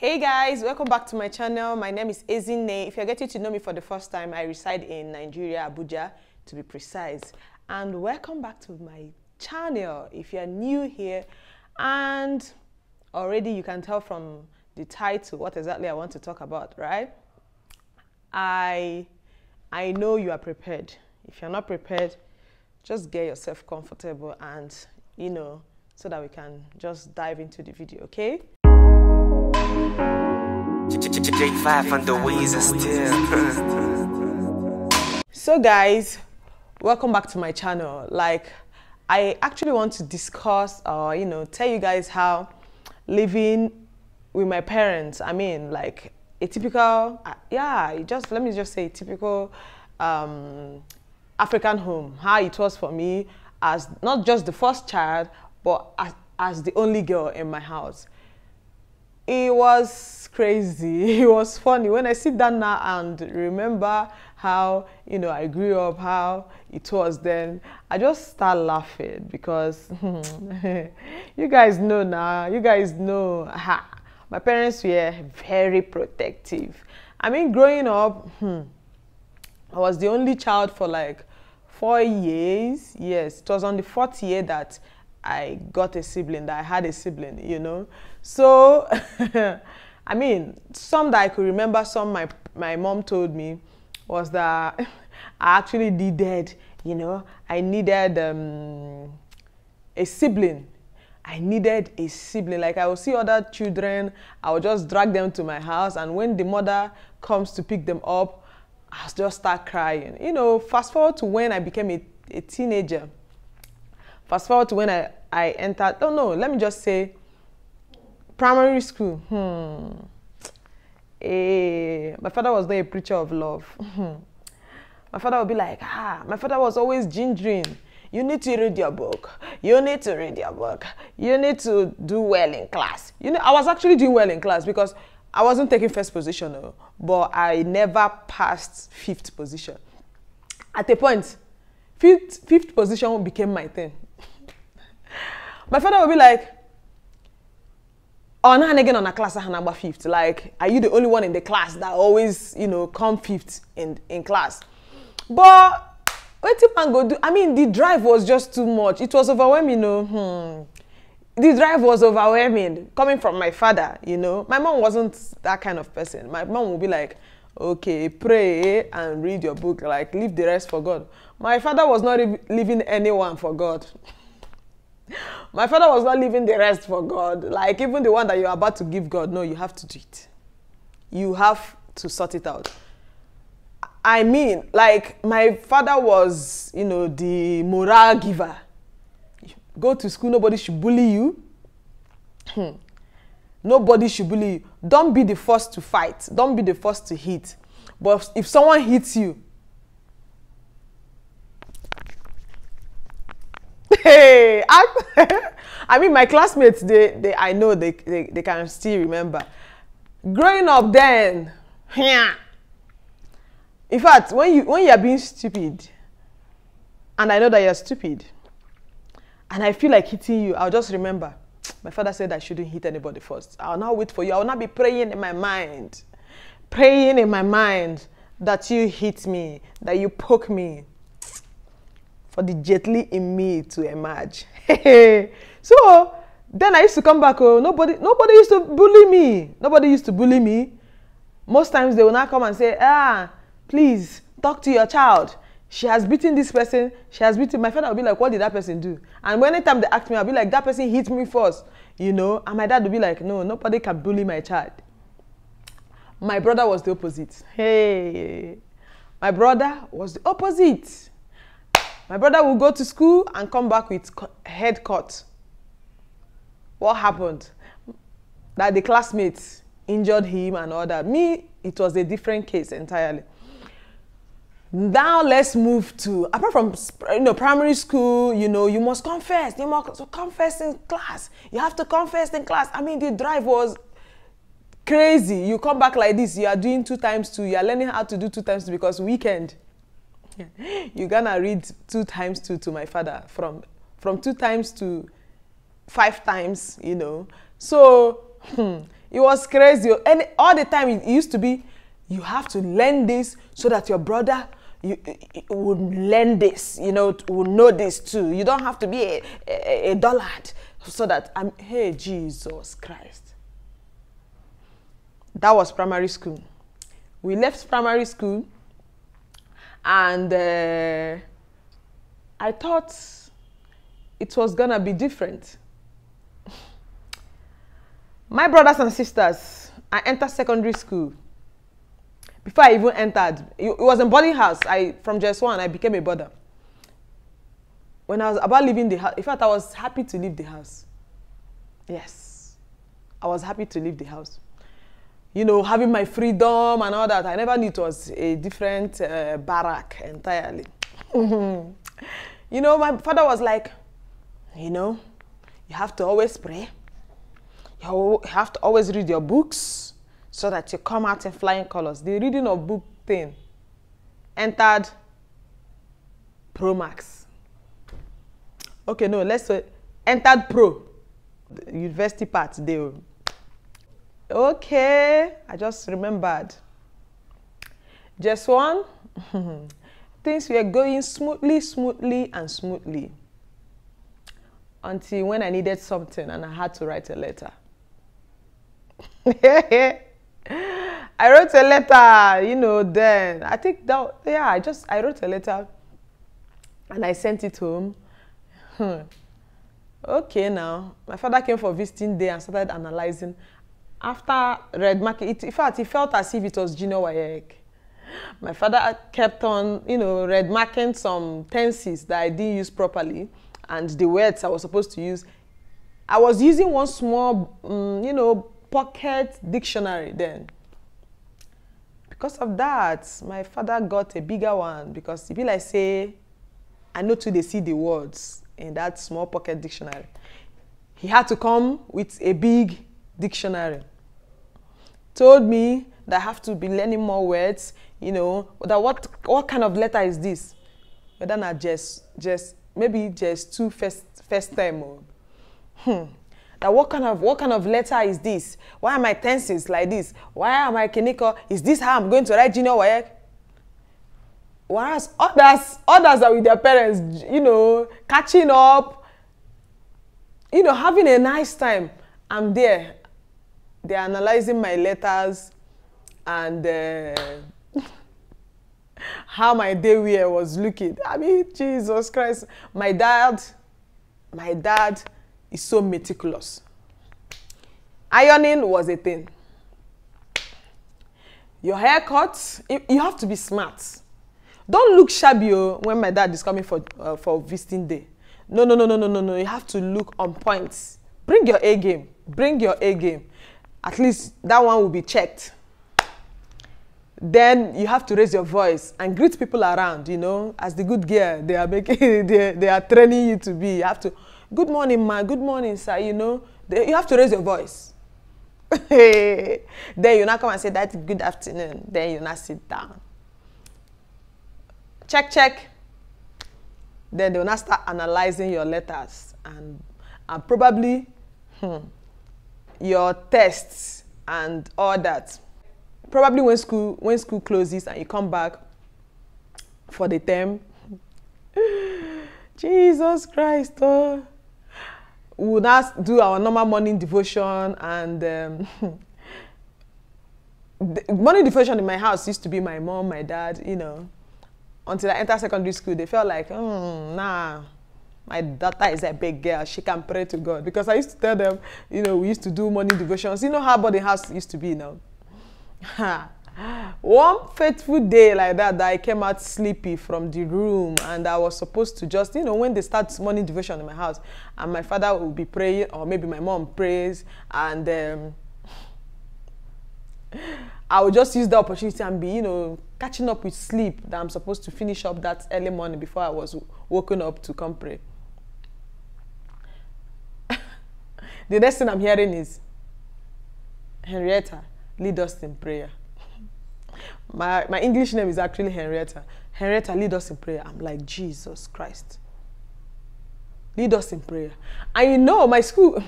Hey guys, welcome back to my channel. My name is Ezinne. If you're getting to know me for the first time, I reside in Nigeria, Abuja to be precise. And welcome back to my channel if you're new here. And already you can tell from the title what exactly I want to talk about, right? I know you are prepared. If you're not prepared, just get yourself comfortable and, so that we can just dive into the video, okay? J5 on the Weezer still. So guys, welcome back to my channel. I actually want to discuss or tell you guys how living with my parents, a typical let me just say a typical African home, how it was for me as not just the first child but as the only girl in my house. It was crazy. It was funny. When I sit down now and remember how, I grew up, how it was then, I just start laughing because you guys know now. You guys know. My parents were very protective. Growing up, I was the only child for like 4 years. Yes, it was on the 4th year that I got a sibling, that I had a sibling, So, some that I could remember, some my mom told me was that I actually needed, I needed a sibling. I needed a sibling. Like I would see other children, I would just drag them to my house, and when the mother comes to pick them up, I'll just start crying. Fast forward to when I became a teenager. Fast forward to when I entered, let me just say, primary school. My father was not a preacher of love. My father would be like, my father was always gingering. You need to read your book. You need to read your book. You need to do well in class. I was actually doing well in class because I wasn't taking first position, but I never passed 5th position. At a point, fifth position became my thing. My father would be like, oh, now again on a class I number 5th. Like, are you the only one in the class that always, come 5th in class? But what did man go do? The drive was just too much. It was overwhelming, The drive was overwhelming coming from my father, My mom wasn't that kind of person. My mom would be like, okay, pray and read your book, like leave the rest for God. My father was not leaving anyone for God. My father was not leaving the rest for God. Like even the one that you're about to give God, no, you have to do it. You have to sort it out. Like my father was, the morale giver. Go to school, nobody should bully you. Nobody should bully you. Don't be the first to fight. Don't be the first to hit. But if someone hits you, hey, my classmates, I know they can still remember. Growing up then, in fact, when you are being stupid, and I know that you're stupid, and I feel like hitting you, I'll just remember, my father said I shouldn't hit anybody first. I'll now wait for you. I'll not be praying in my mind that you hit me, that you poke me, for the gently in me to emerge. So then I used to come back. Nobody used to bully me. Nobody used to bully me. Most times they will not come and say, please talk to your child. She has beaten this person. She has beaten. My father will be like, what did that person do? And anytime they ask me, I'll be like, that person hit me first. And my dad will be like, no, nobody can bully my child. My brother was the opposite. My brother was the opposite. My brother will go to school and come back with head cut. What happened? That the classmates injured him and all that. Me, it was a different case entirely. Now let's move to, apart from primary school, you must confess. You must confess in class. You have to confess in class. The drive was crazy. You come back like this, you are doing 2 times 2. You are learning how to do 2 times 2 because weekend. You're gonna read 2 times 2 to my father from 2 times to 5 times, So It was crazy. And all the time it used to be, you have to learn this so that your brother you would learn this, you know, will know this too. You don't have to be a dullard so that hey, Jesus Christ. That was primary school. We left primary school and I thought it was gonna be different. My brothers and sisters, I entered secondary school. Before I even entered, it was in boarding house. From just one, I became a boarder. When I was about leaving the house, in fact, I was happy to leave the house. Yes, I was happy to leave the house. You know, having my freedom and all that. I never knew it was a different barrack entirely. You know, my father was like, you know, you have to always pray. You have to always read your books so that you come out in flying colors. The reading of book thing entered Pro Max. Okay, no, let's say entered Pro. The university part there. Okay, I just remembered. Just one. Things were going smoothly until when I needed something and I had to write a letter. I wrote a letter, you know, then I think that, yeah, I wrote a letter and I sent it home. Okay, now my father came for visiting day and started analyzing. After red marking, in fact, it felt as if it was junior WAEC. My father kept on, you know, red marking some tenses that I didn't use properly and the words I was supposed to use. I was using one small, you know, pocket dictionary then. Because of that, my father got a bigger one because if I say, I know too they see the words in that small pocket dictionary. He had to come with a big dictionary. Told me that I have to be learning more words, you know, that what kind of letter is this? Whether not maybe just two first time or that what kind of letter is this? Why are my tenses like this? Why am I clinical? Is this how I'm going to write junior WAEC? Whereas others are with their parents, you know, catching up, you know, having a nice time. I'm there. They're analyzing my letters and how my day wear was looking. I mean, Jesus Christ. My dad is so meticulous. Ironing was a thing. Your haircut, you have to be smart. Don't look shabby when my dad is coming for visiting day. No. You have to look on point. Bring your A game. Bring your A game. At least that one will be checked. Then you have to raise your voice and greet people around, you know, as the good girl they are making, they are training you to be. You have to, good morning, ma, good morning, sir, you know. You have to raise your voice. Then you now come and say that good afternoon. Then you now sit down. Check. Then they will now start analyzing your letters and probably your tests and all that. Probably when school closes and you come back for the term. Jesus Christ, oh. We would now do our normal morning devotion and the morning devotion in my house used to be my mom, my dad, you know. Until I entered secondary school, they felt like, nah, my daughter is a big girl. She can pray to God. Because I used to tell them, you know, we used to do morning devotions. You know how boarding house used to be now. One fateful day like that I came out sleepy from the room and I was supposed to just, you know, when they start morning devotion in my house and my father will be praying or maybe my mom prays and I would just use the opportunity and be, you know, catching up with sleep that I'm supposed to finish up that early morning before I was woken up to come pray. The next thing I'm hearing is, Henrietta, lead us in prayer. My English name is actually Henrietta. Henrietta, lead us in prayer. I'm like, Jesus Christ. Lead us in prayer. And you know, my school,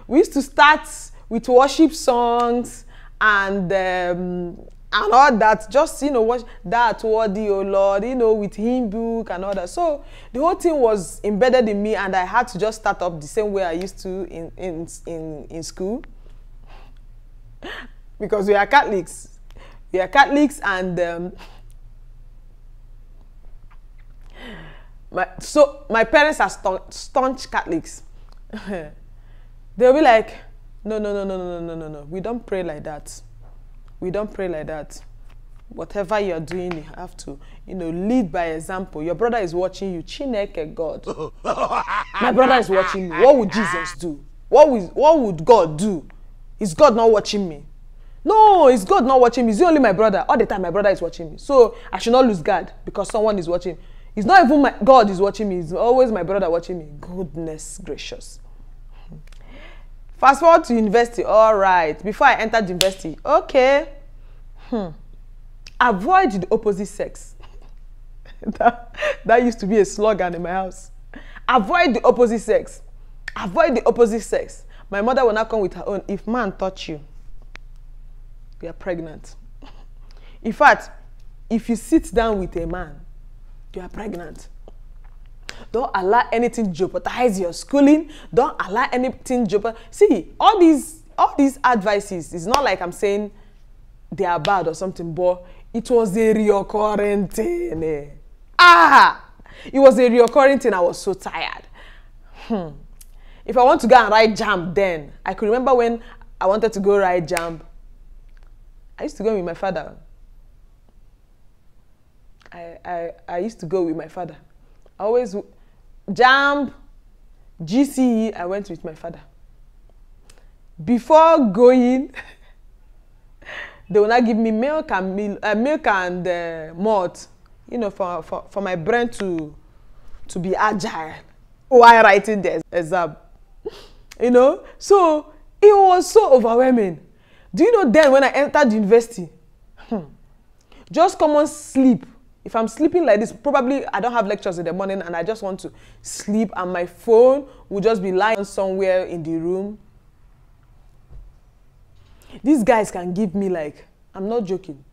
we used to start with worship songs and all that. Just, you know, watch that worthy, oh Lord, you know, with hymn book and all that. So the whole thing was embedded in me, and I had to just start up the same way I used to in school. Because we are Catholics. We are Catholics, and my parents are staunch Catholics. They'll be like, no. We don't pray like that. We don't pray like that. Whatever you're doing, you have to, you know, lead by example. Your brother is watching you. Chineke God. My brother is watching me. What would Jesus do? What would God do? Is God not watching me? No, is God not watching me? It's only my brother. All the time my brother is watching me. So I should not lose guard because someone is watching. It's not even my God is watching me. It's always my brother watching me. Goodness gracious. Fast forward to university. All right. Before I entered university, okay. Avoid the opposite sex. that used to be a slogan in my house. Avoid the opposite sex. Avoid the opposite sex. My mother will not come with her own. If man touch you, you are pregnant. In fact, if you sit down with a man, you are pregnant. Don't allow anything jeopardize your schooling. Don't allow anything jeopardize. See, all these advices, it's not like I'm saying they are bad or something, but it was a reoccurring thing. It was a reoccurring thing. I was so tired. If I want to go and write jam then, I could remember when I wanted to go write jam, I used to go with my father. I used to go with my father. I always, jam, GCE, I went with my father. Before going, they will not give me milk and malt, you know, for my brain to be agile while writing the exam. You know, so it was so overwhelming. Do you know then when I entered university, just come on sleep. If I'm sleeping like this, probably I don't have lectures in the morning and I just want to sleep and my phone will just be lying somewhere in the room. These guys can give me, like, I'm not joking,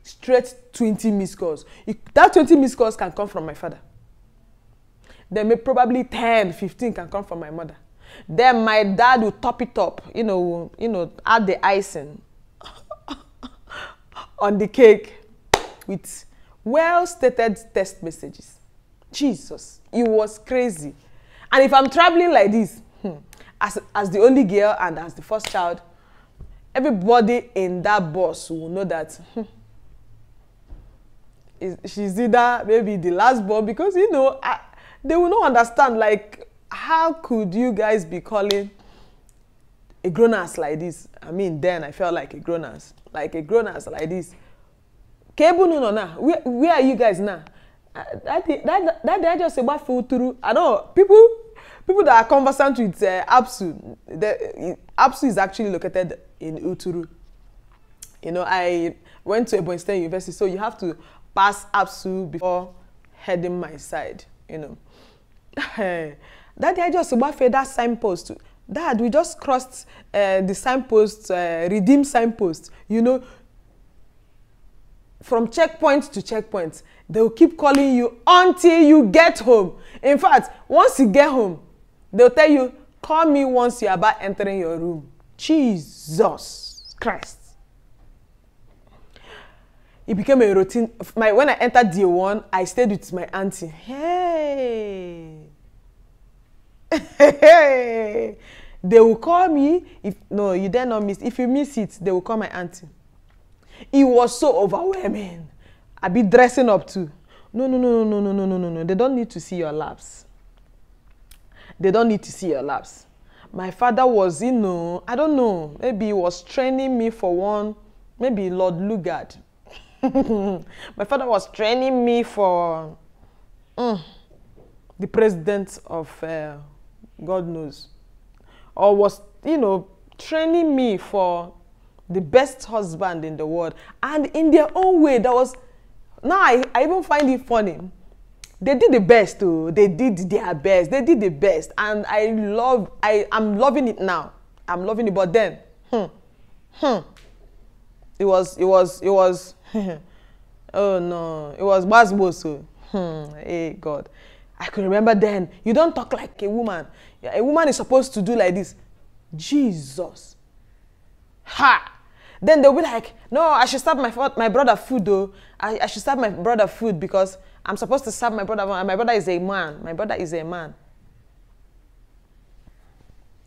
straight 20 missed calls. That 20 missed calls can come from my father. Then maybe probably 10, 15 can come from my mother. Then my dad will top it up, you know, add the icing on the cake with well-stated text messages. Jesus, it was crazy. And if I'm traveling like this, as the only girl and as the first child, everybody in that bus will know that she's either maybe the last born, because, you know, they will not understand, like, how could you guys be calling a grown-ass like this? I mean, then I felt like a grown-ass like this. Where are you guys now? That I just about full through. I know people that are conversant with APSU. APSU is actually located in Uturu. You know, I went to Ebonyi State University, so you have to pass APSU before heading my side. You know, that day I just about fed that signpost. Dad, we just crossed the signpost, redeem signpost. You know. From checkpoint to checkpoint, they will keep calling you until you get home. In fact, once you get home, they'll tell you, call me once you're about entering your room. Jesus Christ. It became a routine. When I entered day 1, I stayed with my auntie. Hey. They will call me. No, you dare not miss. If you miss it, they will call my auntie. It was so overwhelming. I be dressing up too. No. They don't need to see your laps. They don't need to see your laps. My father was, you know, I don't know, maybe he was training me for one, maybe Lord Lugard. My father was training me for the president of God knows. Or was, you know, training me for the best husband in the world. And in their own way, that was, now I even find it funny. They did the best too. They did their best. They did the best. And I'm loving it now. I'm loving it. But then, It was oh no, it was basboso. Hey God, I can remember then. You don't talk like a woman. Yeah, a woman is supposed to do like this. Jesus. Ha! Then they'll be like, no, I should serve my brother food though. I should serve my brother food because I'm supposed to serve my brother. My brother is a man. My brother is a man.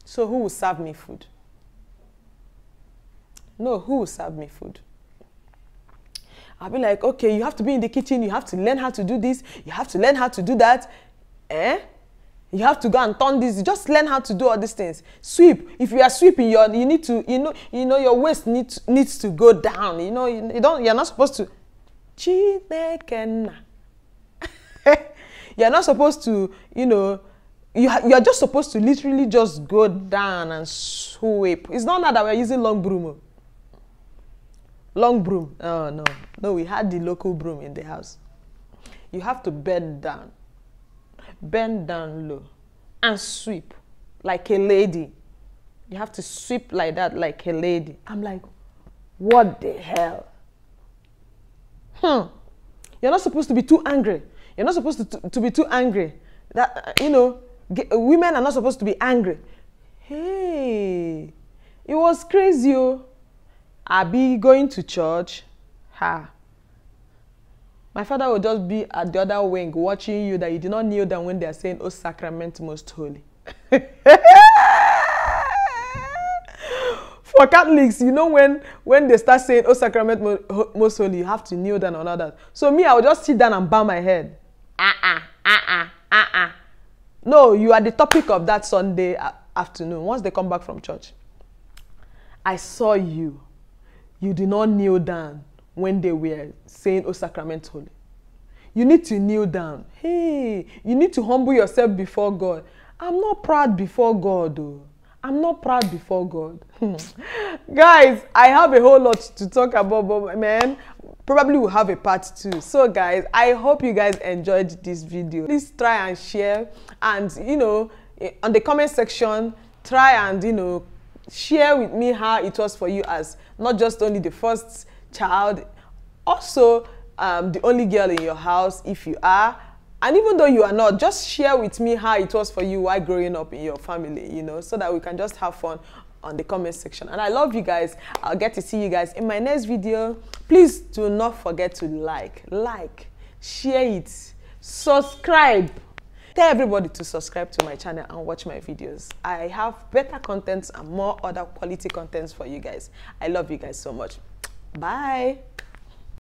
So who will serve me food? No, who will serve me food? I'll be like, okay, you have to be in the kitchen. You have to learn how to do this. You have to learn how to do that. You have to go and turn this. You just learn how to do all these things. Sweep. If you are sweeping, you need to, your waist needs to go down. You're not supposed to. You're not supposed to, you're just supposed to literally just go down and sweep. It's not that we're using long broom. Long broom. Oh, no. No, we had the local broom in the house. You have to bend down. Bend down low. And sweep like a lady. You have to sweep like that, like a lady. I'm like, what the hell? You're not supposed to be too angry. You're not supposed to be too angry. That, women are not supposed to be angry. Hey, it was crazy. I be going to church. My father would just be at the other wing watching you that you did not kneel down when they are saying, "Oh, sacrament most holy." For Catholics, when they start saying, "Oh, sacrament most holy," you have to kneel down on that. So me, I would just sit down and bow my head. No, you are the topic of that Sunday afternoon. Once they come back from church, I saw you. You did not kneel down when they were saying, "Oh, sacrament holy." You need to kneel down. Hey, you need to humble yourself before God. I'm not proud before God, though. I'm not proud before God. Guys, I have a whole lot to talk about, but man, probably we'll have a part 2. So guys, I hope you guys enjoyed this video. Please try and share, and on the comment section, try and share with me how it was for you as not just only the first child, also the only girl in your house if you are, and even though you are not, just share with me how it was for you while growing up in your family, so that we can just have fun on the comment section. And I love you guys. I'll get to see you guys in my next video. Please do not forget to like, share it, subscribe. Tell everybody to subscribe to my channel and watch my videos. I have better contents and more other quality contents for you guys. I love you guys so much. Bye.